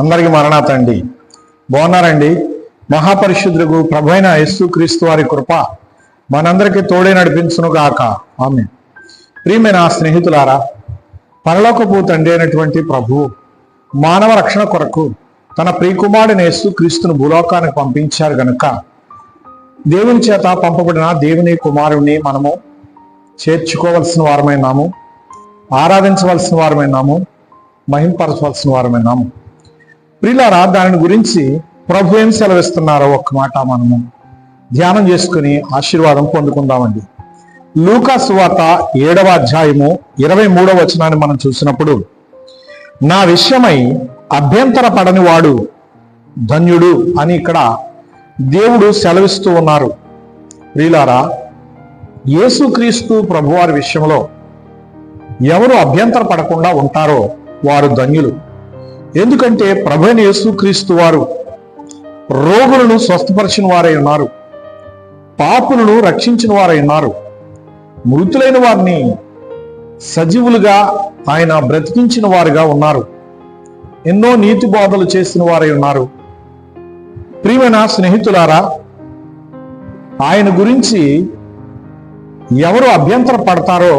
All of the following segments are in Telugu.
అందరికీ మరణాత అండి. బాగున్నారండి? మహాపరిశుద్ధులకు ప్రభు అయిన యేసుక్రీస్తు వారి కృప మనందరికీ తోడే నడిపించును గాక. ఆమేన్. ప్రియమైన స్నేహితులారా, పరలోకపు తండ్రి అయినటువంటి ప్రభువు మానవ రక్షణ కొరకు తన ప్రియకుమారుడైన యేసుక్రీస్తును భూలోకానికి పంపించారు గనుక దేవుని చేత పంపబడిన దేవుని కుమారుణ్ణి మనము చేర్చుకోవలసిన వారమైనాము, ఆరాధించవలసిన వారమైనాము, మహింపరచవలసిన వారమైనాము. ప్రియులారా, దాని గురించి ప్రభు ఏం సెలవిస్తున్నారో ఒక్క మాట మనము ధ్యానం చేసుకుని ఆశీర్వాదం పొందుకుందామండి. లూకా సువార్త 7వ అధ్యాయము 23వ వచనాన్ని మనం చూసినప్పుడు, నా విషయమై అభ్యంతర పడని వాడు ధన్యుడు అని ఇక్కడ దేవుడు సెలవిస్తూ ఉన్నారు. ప్రియులారా, యేసుక్రీస్తు ప్రభువారి విషయంలో ఎవరు అభ్యంతర పడకుండా ఉంటారో వారు ధన్యులు. ఎందుకంటే ప్రభువైన యేసుక్రీస్తు వారు రోగులను స్వస్థపరిచిన వారై ఉన్నారు, పాపులను రక్షించిన వారై ఉన్నారు, మృతులైన వారిని సజీవులుగా ఆయన బ్రతికించిన వారుగా ఉన్నారు, ఎన్నో నీతి బోధలు చేసిన వారై ఉన్నారు. ప్రియమైన స్నేహితులారా, ఆయన గురించి ఎవరు అభ్యంతర పడతారో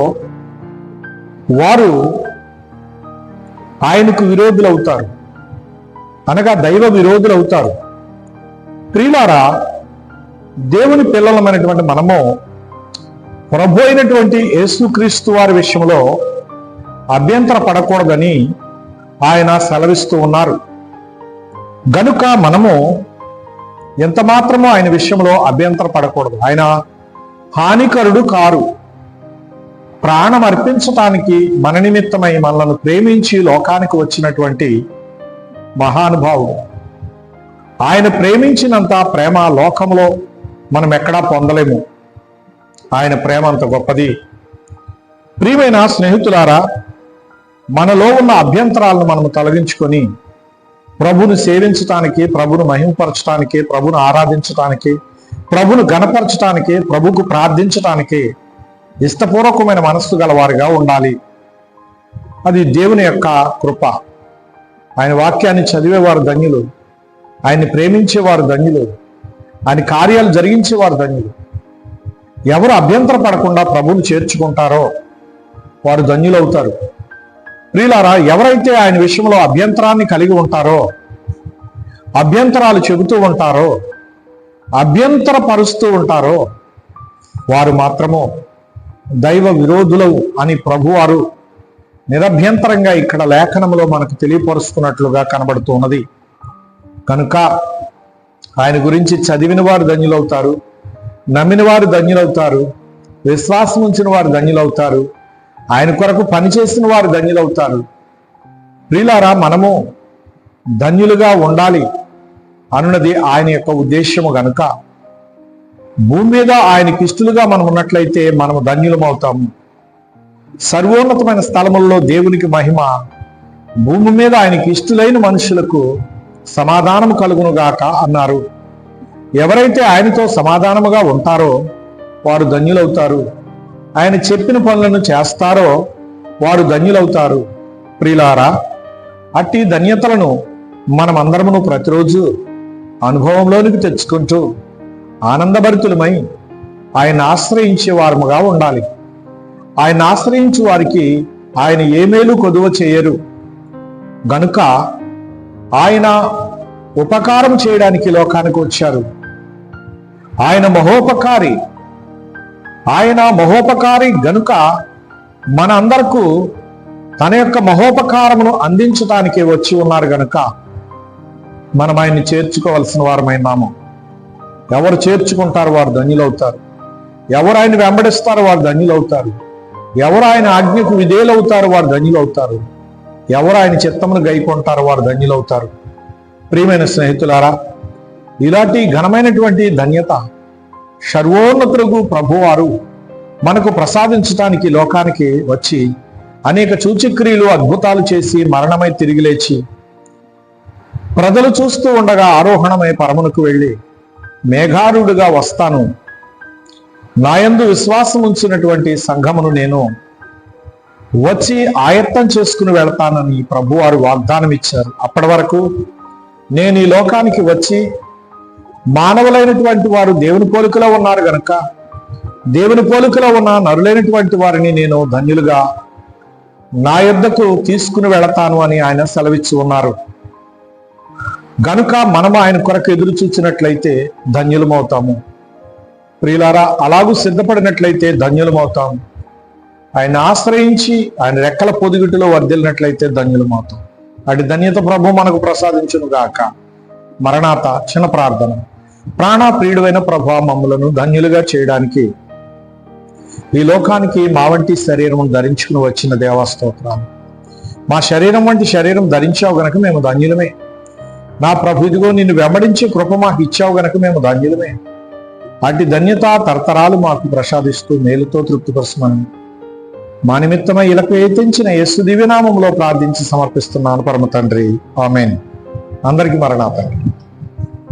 వారు ఆయనకు విరోధులు అవుతారు, అనగా దైవ విరోధులు అవుతారు. ప్రియులారా, దేవుని పిల్లలమైనటువంటి మనము ప్రభు అయినటువంటి యేసుక్రీస్తు వారి విషయంలో అభ్యంతర పడకూడదని ఆయన సెలవిస్తూ ఉన్నారు. గనుక మనము ఎంత మాత్రమో ఆయన విషయంలో అభ్యంతర పడకూడదు. ఆయన హానికరుడు కారు. ప్రాణం అర్పించటానికి మన నిమిత్తమై మనలను ప్రేమించి లోకానికి వచ్చినటువంటి మహానుభావుడు. ఆయన ప్రేమించినంత ప్రేమ లోకంలో మనం ఎక్కడా పొందలేము. ఆయన ప్రేమ అంత గొప్పది. ప్రియమైన స్నేహితులారా, మనలో ఉన్న అభ్యంతరాలను మనము తొలగించుకొని ప్రభును సేవించటానికి, ప్రభును మహింపరచటానికి, ప్రభును ఆరాధించటానికి, ప్రభును గణపరచటానికి, ప్రభుకు ప్రార్థించటానికి ఇష్టపూర్వకమైన మనస్సు గలవారుగా ఉండాలి. అది దేవుని యొక్క కృప. ఆయన వాక్యాన్ని చదివేవారు ధన్యులు, ఆయన్ని ప్రేమించేవారు ధన్యులు, ఆయన కార్యాలు జరిగించేవారు ధన్యులు. ఎవరు అభ్యంతర పడకుండా ప్రభువును చేర్చుకుంటారో వారు ధన్యులవుతారు. ప్రియులారా, ఎవరైతే ఆయన విషయంలో అభ్యంతరాన్ని కలిగి ఉంటారో, అభ్యంతరాలు చెబుతూ ఉంటారో, అభ్యంతర పరుస్తూ ఉంటారో వారు మాత్రము దైవ విరోధులు అని ప్రభువారు నిరభ్యంతరంగా ఇక్కడ లేఖనంలో మనకు తెలియపరుస్తున్నట్లుగా కనబడుతూ ఉన్నది. కనుక ఆయన గురించి చదివిన వారు ధన్యులవుతారు, నమ్మిన వారు ధన్యులవుతారు, విశ్వాసం ఉంచిన వారు ధన్యులవుతారు, ఆయన కొరకు పనిచేసిన వారు ధన్యులవుతారు. ప్రియులారా, మనము ధన్యులుగా ఉండాలి అనున్నది ఆయన యొక్క ఉద్దేశము. గనుక భూమి మీద ఆయనకి ఇష్టలుగా మనం ఉన్నట్లయితే మనము ధన్యులమవుతాము. సర్వోన్నతమైన స్థలముల్లో దేవునికి మహిమ, భూమి మీద ఆయనకి ఇష్టలైన మనుషులకు సమాధానము కలుగునుగాక అన్నారు. ఎవరైతే ఆయనతో సమాధానముగా ఉంటారో వారు ధన్యులవుతారు. ఆయన చెప్పిన పనులను చేస్తారో వారు ధన్యులవుతారు. ప్రియులారా, అట్టి ధన్యతలను మనమందరమును ప్రతిరోజు అనుభవంలోనికి తెచ్చుకుంటూ ఆనందభరితులమై ఆయన ఆశ్రయించే వారముగా ఉండాలి. ఆయన ఆశ్రయించు వారికి ఆయన ఏ మేలు కొదువ చేయరు. గనుక ఆయన ఉపకారం చేయడానికి లోకానికి వచ్చారు. ఆయన మహోపకారి. ఆయన మహోపకారి గనుక మన అందరకు తన యొక్క మహోపకారమును అందించడానికి వచ్చి ఉన్నారు. గనుక మనం ఆయన్ని చేర్చుకోవలసిన వారమైనాము. ఎవరు చేర్చుకుంటారు వారు ధన్యులవుతారు. ఎవరు ఆయన వెంబడిస్తారో వారు ధన్యులవుతారు. ఎవరు ఆయన ఆజ్ఞకు విధేయులవుతారో వారు ధన్యులవుతారు. ఎవరు ఆయన చిత్తమును గైకొంటారో వారు ధన్యులవుతారు. ప్రియమైన స్నేహితులారా, ఇలాంటి ఘనమైనటువంటి ధన్యత సర్వోన్నతులకు ప్రభువారు మనకు ప్రసాదించడానికి లోకానికి వచ్చి అనేక సూచక్రియలు అద్భుతాలు చేసి మరణమై తిరిగి లేచి ప్రజలు చూస్తూ ఉండగా ఆరోహణమై పరమునకు వెళ్ళి మేఘారుడుగా వస్తాను, నాయందు విశ్వాసం ఉంచినటువంటి సంఘమును నేను వచ్చి ఆయత్తం చేసుకుని వెళ్తానని ప్రభువారు వాగ్దానం ఇచ్చారు. అప్పటి వరకు నేను ఈ లోకానికి వచ్చి మానవులైనటువంటి వారు దేవుని పోలికలో ఉన్నారు గనక దేవుని పోలికలో ఉన్న నరులైనటువంటి వారిని నేను ధన్యులుగా నా యొద్దకు తీసుకుని వెళతాను అని ఆయన సెలవిచ్చి ఉన్నారు. గనుక మనం ఆయన కొరకు ఎదురు చూచినట్లయితే ధన్యులమవుతాము. ప్రియులారా, అలాగూ సిద్ధపడినట్లయితే ధన్యులమవుతాము. ఆయన ఆశ్రయించి ఆయన రెక్కల పొదిగుటిలో వర్ధిల్లినట్లయితే ధన్యులమవుతాం. అటు ధన్యత ప్రభు మనకు ప్రసాదించును గాక. మరణాత చిన్న ప్రార్థన. ప్రాణ ప్రియుడైన ప్రభు, మమ్ములను ధన్యులుగా చేయడానికి ఈ లోకానికి మా వంటి శరీరం ధరించుకుని వచ్చిన దేవాస్తోత్రాలు. మా శరీరం వంటి శరీరం ధరించావు గనక మేము ధన్యులమే. నా ప్రభు, ఇదిగో నిన్ను వెంబడించే కృప మాకు ఇచ్చావు గనక మేము ధన్యులమే. అటు ధన్యత తరతరాలు మాకు ప్రసాదిస్తూ మేలుతో తృప్తిపరచమని మా నిమిత్తమై ఇలకు ఏతించిన యేసు దివ్యనామంలో ప్రార్థించి సమర్పిస్తున్నాను పరమ తండ్రి. ఆమేన్. అందరికీ మరణాత.